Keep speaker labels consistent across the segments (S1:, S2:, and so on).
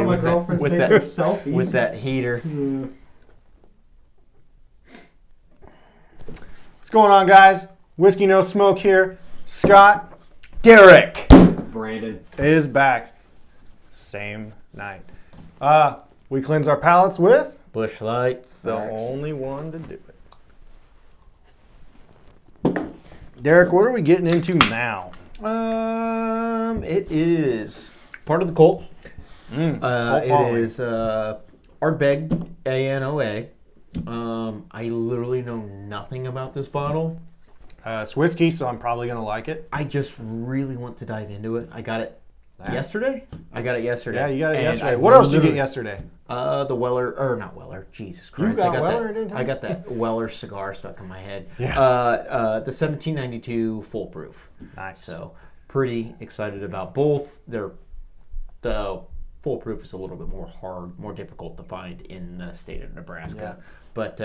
S1: my girlfriend's taking selfies.
S2: With that heater.
S3: What's going on, guys? Whiskey No Smoke here. Scott.
S2: Derek.
S1: Brandon
S3: is back. Same night. We cleanse our palates with
S2: Bush Light.
S3: the only one to do it. Derek, what are we getting into now?
S2: It is part of the Colt.
S3: Colt
S2: It
S3: following.
S2: is Ardbeg AN OA. I literally know nothing about this bottle.
S3: It's whiskey, so I'm probably going to like it.
S2: I just really want to dive into it. I got it yesterday.
S3: Yeah, you got it
S2: And
S3: yesterday.
S2: I
S3: What else did you get
S2: literally-
S3: yesterday?
S2: The Weller, or not Weller, Jesus Christ.
S3: got
S2: I got
S3: Weller,
S2: that,
S3: didn't you?
S2: I got that Weller cigar stuck in my head.
S3: Yeah.
S2: The 1792 Full Proof.
S3: Nice.
S2: So, pretty excited about both. The Full Proof is a little bit more difficult to find in the state of Nebraska.
S3: Yeah.
S2: But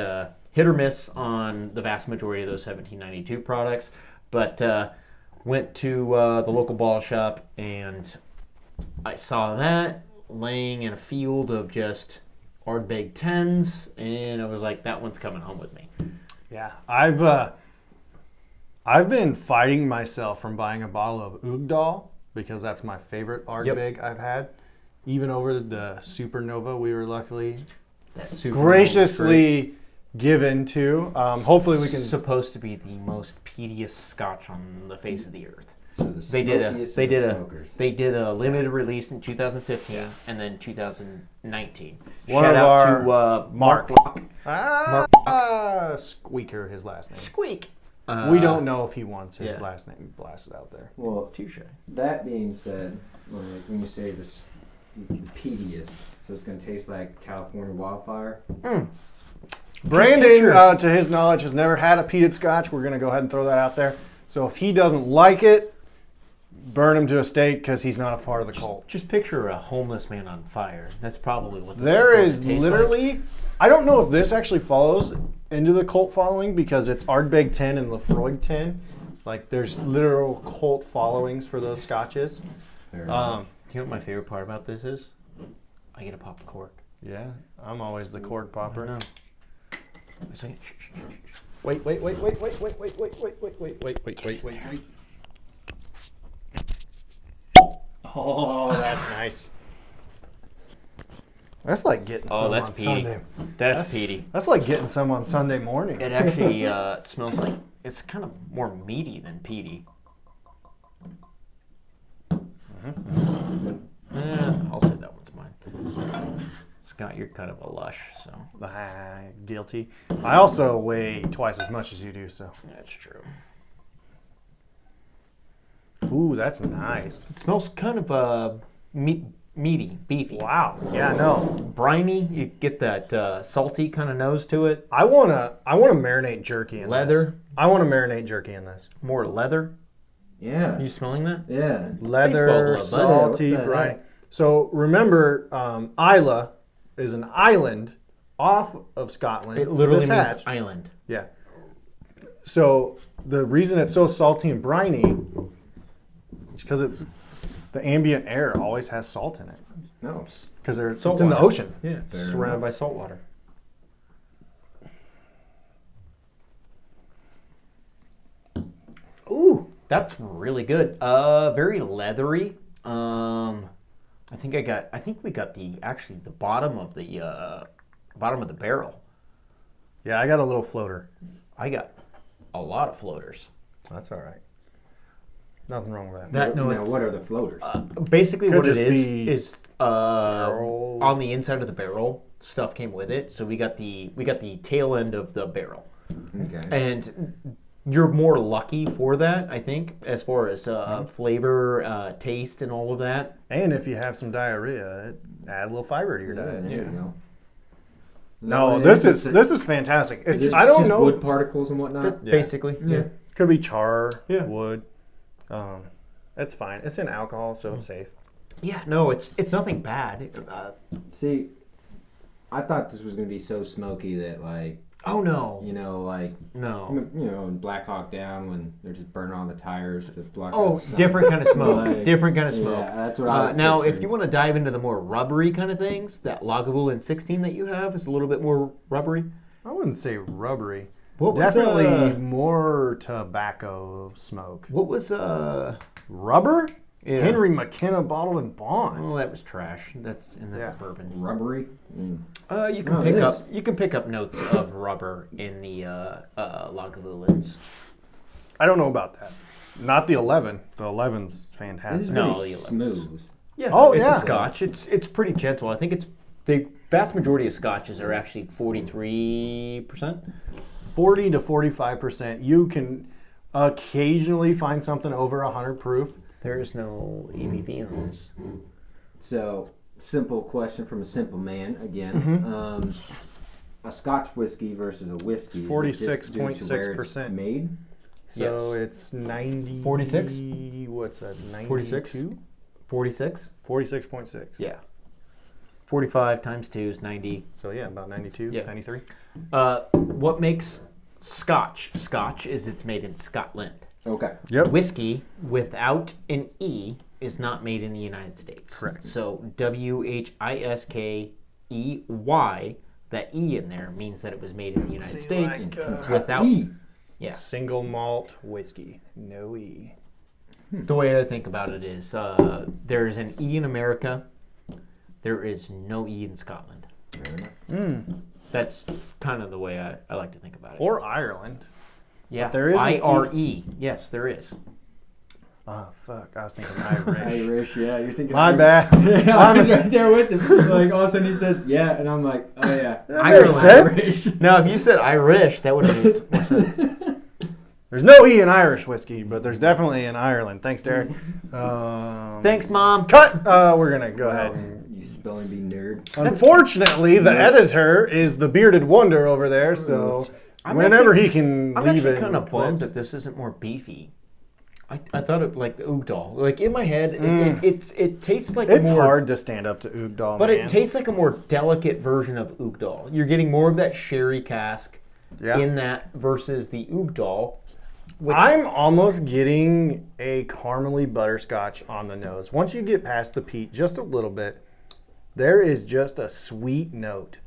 S2: hit or miss on the vast majority of those 1792 products. But went to the local bottle shop and I saw that laying in a field of just Ardbeg 10s, and I was like, that one's coming home with me.
S3: Yeah, I've been fighting myself from buying a bottle of Ugdal because that's my favorite Ardbeg I've had. Even over the Supernova, we were luckily
S2: That's super
S3: graciously given to. Hopefully, we can.
S2: supposed to be the most peatiest scotch on the face of the earth.
S1: So the
S2: They did
S1: smokers.
S2: a limited release in 2015 and then 2019.
S3: One
S2: Shout
S3: of
S2: out
S3: our
S2: to
S3: Mark.
S2: Mark.
S3: Squeaker, his last name.
S2: Squeak.
S3: We don't know if he wants his
S2: yeah.
S3: last name blasted out there.
S1: Well,
S2: Touche.
S1: that being said, like when you say this, the peatiest, so it's gonna taste like California wildfire.
S3: Brandon,
S2: picture-
S3: to his knowledge, has never had a peated scotch. We're going to go ahead and throw that out there. So if he doesn't like it, burn him to a stake because he's not a part of the cult.
S2: Just picture a homeless man on fire. That's probably what this
S3: There
S2: is
S3: is
S2: supposed to taste
S3: literally,
S2: like.
S3: I don't know if this actually follows into the cult following because it's Ardbeg 10 and Lefroy 10. Like there's literal cult followings for those scotches.
S2: Do you know what my favorite part about this is? I get to pop the cork.
S3: Yeah, I'm always the cork popper.
S2: No. It's like, shh, shh, shh, shh.
S3: Wait. Oh, that's nice. That's like getting some
S2: that's
S3: on
S2: peaty.
S3: Sunday.
S2: That's peaty.
S3: That's like getting some on Sunday morning.
S2: It actually smells like it's kind of more meaty than peaty. I'll say that one's mine. Scott, you're kind of a lush, so
S3: Guilty. I also weigh twice as much as you do, so.
S2: that's true.
S3: Ooh, that's nice.
S2: It smells kind of meaty, beefy.
S3: Wow. Yeah, no.
S2: Briny, you get that salty kind of nose to it.
S3: I wanna marinate jerky in
S2: Leather.
S3: this. I wanna marinate jerky in this.
S2: More leather.
S1: Yeah.
S2: Are you smelling that?
S1: Yeah.
S3: Leather,
S2: Baseball glove.
S3: salty,
S1: What the
S3: briny.
S1: heck?
S3: So remember, Isla is an island off of Scotland.
S2: It literally
S3: It's
S2: means
S3: attached.
S2: island.
S3: Yeah. So the reason it's so salty and briny is because it's the ambient air always has salt in it
S1: No.
S3: because it's
S2: Salt
S3: in the
S2: water.
S3: ocean.
S2: Yeah, it's
S1: Fair
S2: surrounded
S1: enough.
S2: by salt water. Ooh, that's really good. Very leathery. I think we got the bottom of the barrel.
S3: Yeah, I got a little floater.
S2: I got a lot of floaters.
S3: That's all right. Nothing wrong with that.
S1: Now,
S2: it's-
S1: what are the floaters?
S2: Basically,
S3: Could
S2: what it
S3: just be
S2: is
S3: barrel.
S2: on the inside of the barrel, stuff came with it. So we got the tail end of the barrel,
S1: Okay.
S2: and you're more lucky for that, I think, as far as flavor, taste, and all of that.
S3: And if you have some diarrhea, add a little fiber to your
S1: Yeah,
S3: diet.
S1: there you go.
S3: No,
S1: it
S3: this
S1: is-
S3: is fantastic. It's
S1: It's
S3: I don't
S1: just
S3: know.
S1: wood particles and whatnot.
S3: Yeah.
S2: Basically, yeah.
S3: Could be char,
S2: Yeah.
S3: wood. It's fine. It's in alcohol, so it's safe.
S2: Yeah, no, it's nothing bad.
S1: See, I thought this was gonna be so smoky that like
S2: Oh no.
S1: You know, like
S2: No.
S1: you know, in Black Hawk Down when they're just burning on the tires to block.
S2: Oh,
S1: out the sun.
S2: different kind of smoke.
S1: Like,
S2: Different kind of smoke.
S1: Yeah, that's what I was
S2: Now, if
S1: picturing.
S2: you want to dive into the more rubbery kind of things, that Lagavulin 16 that you have is a little bit more rubbery.
S3: I wouldn't say rubbery.
S2: What was,
S3: Definitely more tobacco smoke.
S2: What was
S3: Rubber?
S2: Yeah.
S3: Henry McKenna bottled and bond.
S2: Oh, that was trash. That's
S3: Yeah.
S2: bourbon.
S1: Rubbery.
S2: You can pick up notes of rubber in the Lagavulins.
S3: I don't know about that. Not the 11. The 11's
S1: This is
S3: fantastic.
S2: No,
S1: really
S2: the
S1: smooth.
S2: Yeah.
S3: Oh,
S2: it's
S3: yeah.
S2: a Scotch. It's pretty gentle. I think it's the vast majority of Scotches are actually 43%.
S3: 40 to 45%. You can occasionally find something over 100 proof.
S2: There is no ABV on this.
S1: So, simple question from a simple man again.
S3: Mm-hmm.
S1: A Scotch whiskey versus a whiskey.
S3: It's
S1: is it just due to where it's
S3: 46%.
S1: made.
S3: So
S2: Yes.
S3: it's 90.
S2: 46?
S3: What's that? 92?
S2: 46? 46?
S3: 46.6.
S2: Yeah. 45 times 2 is 90.
S3: So yeah, about 92,
S2: Yeah.
S3: 93.
S2: What makes Scotch is it's made in Scotland.
S1: Okay.
S3: Yep.
S2: Whiskey without an E is not made in the United States.
S3: Correct.
S2: So WHISKEY, that E in there means that it was made in the United States without
S1: E.
S2: Yeah.
S3: Single malt whiskey. No E.
S2: The way I think about it is there's an E in America, there is no E in Scotland. That's kind of the way I like to think about it.
S3: Or Ireland.
S2: Yeah,
S3: there is an E.
S2: IRE. Yes, there is.
S3: Oh, fuck. I was thinking Irish.
S1: Irish, yeah. You're thinking.
S3: My
S1: Irish.
S3: bad.
S1: Yeah, I was right there with him. Like all of a sudden he says, "Yeah," and I'm like, "Oh yeah."
S3: makes sense.
S1: Irish.
S2: Now, if you said Irish, that would have made more sense.
S3: There's no E in Irish whiskey, but there's definitely in Ireland. Thanks, Derek.
S2: Thanks, Mom.
S3: Cut! We're going to go ahead.
S1: You spelling bee nerd.
S3: Unfortunately, the editor is the bearded wonder over there, so whenever he can
S2: I'm
S3: leave
S2: actually
S3: it.
S2: kind of bummed
S3: clips.
S2: that this isn't more beefy. I thought it like the Oogdal. Like in my head, it tastes like
S3: It's
S2: more,
S3: hard to stand up to Oogdal,
S2: but
S3: man.
S2: it tastes like a more delicate version of Oogdal. You're getting more of that sherry cask in that versus the Oogdal.
S3: I'm almost getting a caramely butterscotch on the nose. Once you get past the peat just a little bit, there is just a sweet note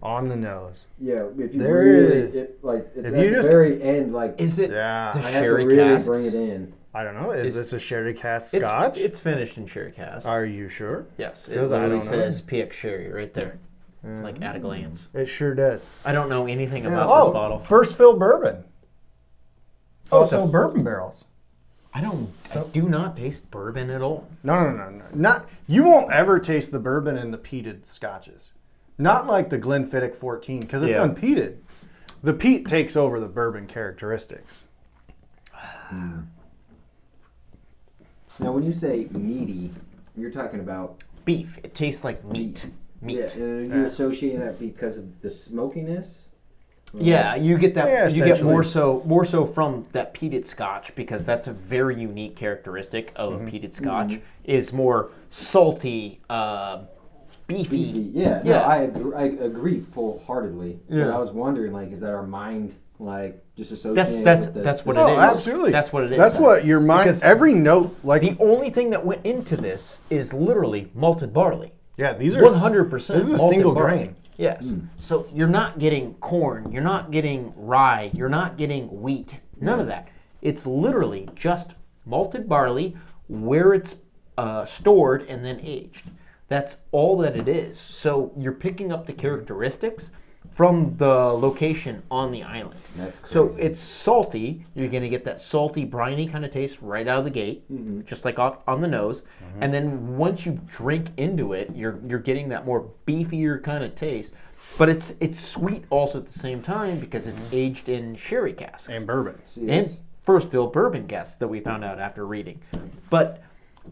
S3: on the nose.
S1: Yeah, if you
S3: There
S1: really,
S3: is-
S1: it's
S3: if
S1: at
S3: you
S1: the
S3: just-
S1: very end, like
S2: Is it
S3: Yeah.
S2: the
S1: I have to
S2: sherry
S1: really
S2: casks?
S1: bring it in.
S3: I don't know. Is
S2: It's-
S3: this a sherry cask
S2: It's,
S3: scotch?
S2: it's finished in sherry cask.
S3: Are you sure?
S2: Yes, it
S3: 'Cause I
S2: literally
S3: don't know.
S2: says PX sherry right there, like at a glance.
S3: It sure does.
S2: I don't know anything about this bottle.
S3: First fill bourbon. Oh,
S2: it's
S3: so
S2: a-
S3: bourbon barrels.
S2: I do not taste bourbon at all.
S3: No. Not you won't ever taste the bourbon in the peated scotches. Not like the Glenfiddich 14 because it's
S2: Yeah.
S3: unpeated. The peat takes over the bourbon characteristics.
S1: Now, when you say meaty, you're talking about
S2: Beef. It tastes like meat. Meat.
S1: Yeah, you associate that because of the smokiness.
S2: Yeah, you get that.
S3: Yeah,
S2: you get more
S3: essentially.
S2: so from that peated Scotch because that's a very unique characteristic of a peated Scotch. Is more salty, beefy.
S1: Yeah,
S2: Yeah.
S1: No, I agree full-heartedly.
S2: Yeah.
S1: But I was wondering, like, is that our mind, like, just associated
S2: That's
S1: with the,
S2: that's what
S1: the
S2: it
S3: Oh,
S2: is.
S3: absolutely.
S2: That's what it is.
S3: That's what your mind.
S2: Because
S3: every note, like
S2: The only thing that went into this is literally malted barley.
S3: yeah, these are
S2: 100%.
S3: This is a
S2: malted
S3: single
S2: barley.
S3: grain.
S2: Yes. So you're not getting corn, you're not getting rye, you're not getting wheat. None of that. It's literally just malted barley where it's stored and then aged. That's all that it is. So you're picking up the characteristics from the location on the island.
S1: That's
S2: So
S1: crazy.
S2: it's salty. You're going to get that salty, briny kind of taste right out of the gate, just like on the nose. And then once you drink into it, you're getting that more beefier kind of taste. But it's sweet also at the same time because it's aged in sherry casks
S3: And bourbon.
S1: See,
S2: and first fill bourbon casks that we found out after reading. But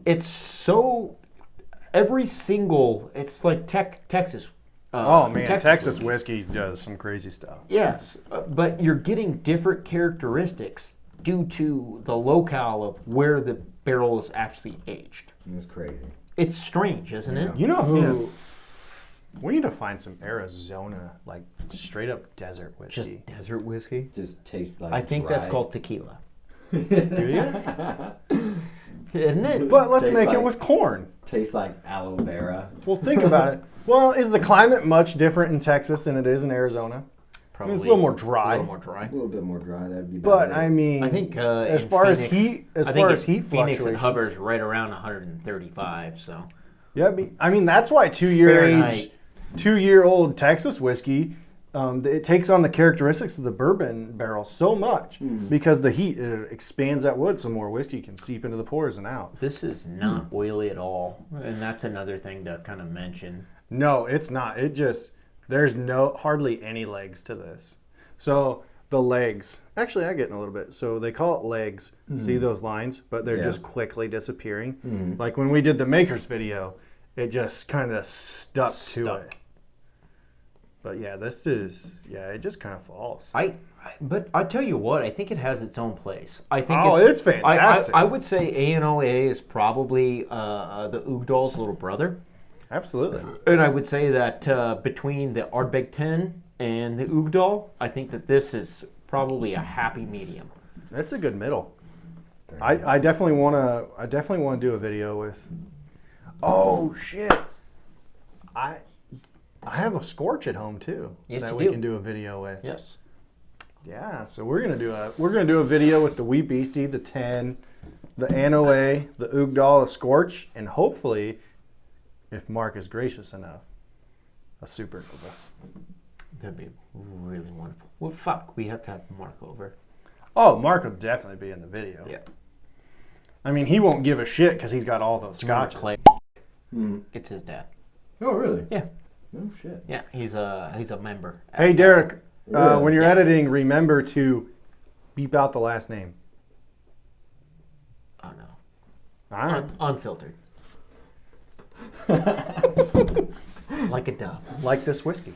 S2: it's so every single it's like Texas.
S3: Oh man, Texas
S2: whiskey.
S3: whiskey does some crazy stuff.
S2: Yes, but you're getting different characteristics due to the locale of where the barrel is actually aged.
S1: It's crazy.
S2: It's strange, isn't it?
S3: You know who We need to find some Arizona, like straight up desert
S2: Just
S3: whiskey.
S2: desert whiskey.
S1: Just tastes like
S2: I think that's
S1: dry.
S2: called tequila,
S3: Do you?
S2: isn't it?
S3: But let's
S1: Tastes
S3: make it
S1: like-
S3: with corn.
S1: Tastes like aloe vera.
S3: Well, think about it. Well, is the climate much different in Texas than it is in Arizona?
S2: Probably
S3: It's a little more dry.
S2: A little more dry.
S1: A little bit more dry. That'd be
S3: But
S1: better.
S3: I mean,
S2: I think
S3: as
S2: in
S3: far as
S2: Phoenix-
S3: heat, as
S2: I think
S3: far
S2: in
S3: as heat
S2: Phoenix it
S3: fluctuations,
S2: hovers right around 135. So
S3: yeah. I mean, that's why 2-year age,
S2: Fahrenheit.
S3: 2-year-old Texas whiskey, it takes on the characteristics of the bourbon barrel so much because the heat it expands that wood, so more whiskey can seep into the pores and out.
S2: this is not oily at all, and that's another thing to kind of mention.
S3: No, it's not. It just there's hardly any legs to this. So the legs, actually, I get in a little bit. So they call it legs. See those lines, but they're
S1: Yeah.
S3: just quickly disappearing. Like when we did the makers video, it just kind of stuck to it. But yeah, it just kind of falls.
S2: But I tell you what, I think it has its own place. I think
S3: It's fantastic.
S2: I would say ANOA is probably the Ugdal's little brother.
S3: Absolutely.
S2: And I would say that between the Ardbeg 10 and the Ugdal, I think that this is probably a happy medium.
S3: That's a good middle. I definitely want to do a video with. Oh shit! I have a Scorch at home too
S2: Yes,
S3: that
S2: you
S3: we
S2: do.
S3: can do a video with.
S2: Yes.
S3: Yeah, so we're gonna do a video with the Wee Beastie, the 10, the ANOA, the Ugdal, the Scorch, and hopefully, if Mark is gracious enough, a Supernova.
S2: That'd be really wonderful. Well, fuck, we have to have Mark over.
S3: Oh, Mark will definitely be in the video.
S2: Yeah.
S3: I mean, he won't give a shit because he's got all those
S2: Scotch
S3: scotches.
S2: Clay.
S1: Hmm.
S2: It's his dad.
S1: Oh, really?
S2: Yeah.
S1: No shit.
S2: Yeah, he's a member.
S3: Hey, Derek,
S1: Really?
S3: when you're editing, remember to beep out the last name.
S2: Oh no.
S3: All right.
S2: Unfiltered. Like a dove.
S3: Like this whiskey.